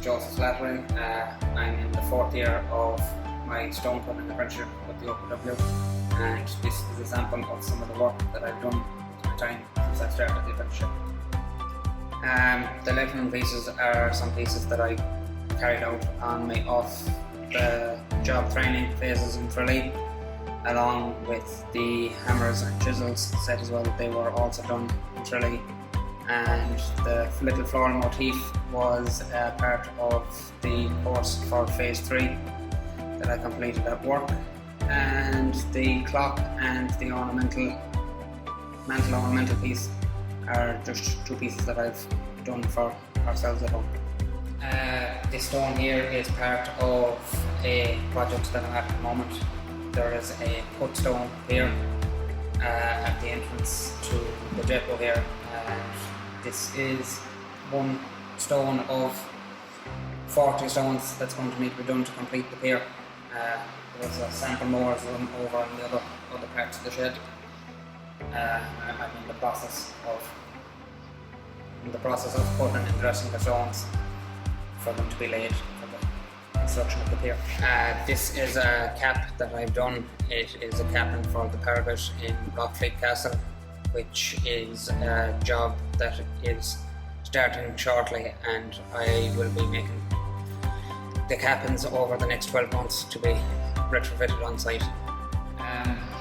Slattery. I'm in the fourth year of my Stonecutting apprenticeship with the OPW, and this is a sample of some of the work that I've done with my time since I started the apprenticeship. The lettering pieces are some pieces that I carried out on my off the job training phases in Reid, along with the hammers and chisels set as well. They were also done in Reid, and the little floral motif was part of the course for phase 3 that I completed at work, and the clock and the mantle ornamental piece are just two pieces that I've done for ourselves at home. This stone here is part of a project that I'm at the moment. There is a cut stone here at the entrance to the depot here, and this is one stone of 40 stones that's going to need to be done to complete the pier. There's a sample more of them over on the other parts of the shed. I'm in the process of cutting and dressing the stones for them to be laid for the construction of the pier. This is a cap that I've done. It is a capping for the parapet in Blockfleet Castle, which is a job that is starting shortly, and I will be making the cappings over the next 12 months to be retrofitted on site.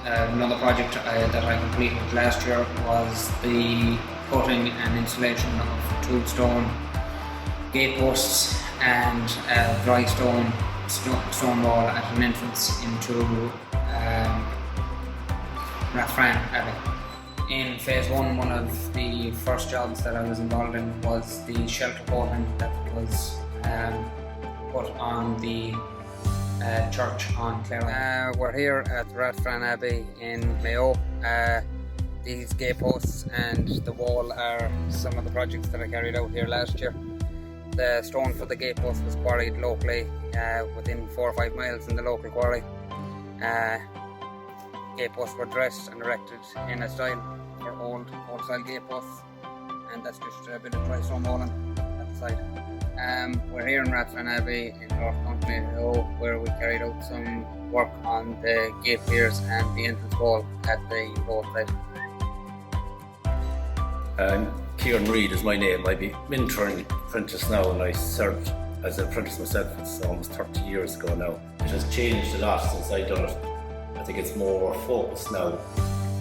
Another project that I completed last year was the cutting and installation of two stone gate posts and a dry stone wall at an entrance into Rathfran Abbey. In phase 1, one of the first jobs that I was involved in was the shelter coating that was put on the church on Kieran. We're here at Rathfran Abbey in Mayo. These gate posts and the wall are some of the projects that I carried out here last year. The stone for the gate post was quarried locally within 4 or 5 miles in the local quarry. Gate posts were dressed and erected in a style for old style gate posts, and that's just a bit of dry stone walling at the side. We're here in Rathfran Abbey in North County Mayo, where we carried out some work on the gate piers and the entrance wall at the roadside. Kieran Reid is my name. I'm an intern apprentice now, and I served as an apprentice myself. It's almost 30 years ago now. It has changed a lot since I've done it. I think it's more focused now.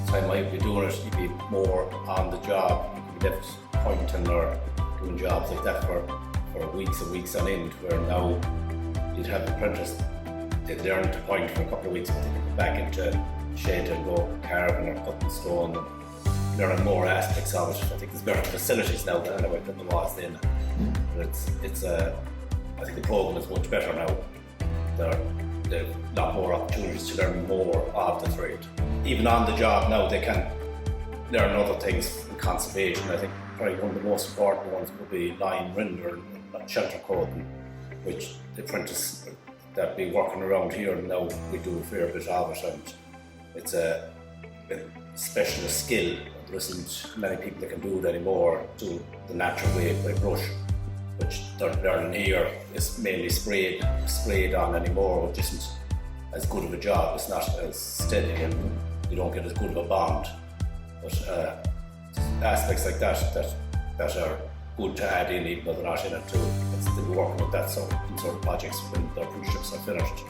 The time I'd be doing it, you'd be more on the job. You could be left pointing or doing jobs like that for weeks and weeks on end, where now you'd have an apprentice, they'd learn to point for a couple of weeks, but they could go back into shed and go carving or cutting stone and learning more aspects of it. I think there's better facilities now than there was then. But I think the program is much better now. There are a lot more opportunities to learn more of the trade. Even on the job now, they can learn other things in conservation. I think probably one of the most important ones would be line render and shelter coating, which the apprentice that be working around here now, we do a fair bit of it, and it's a specialist skill. There isn't many people that can do it anymore, do the natural way by brush, which they're learning here is mainly sprayed on anymore, which isn't as good of a job. It's not as steady and you don't get as good of a bond. But aspects like that are good to add in, even though they're not in it too. They'll be working with that sort of projects when their apprenticeships are finished.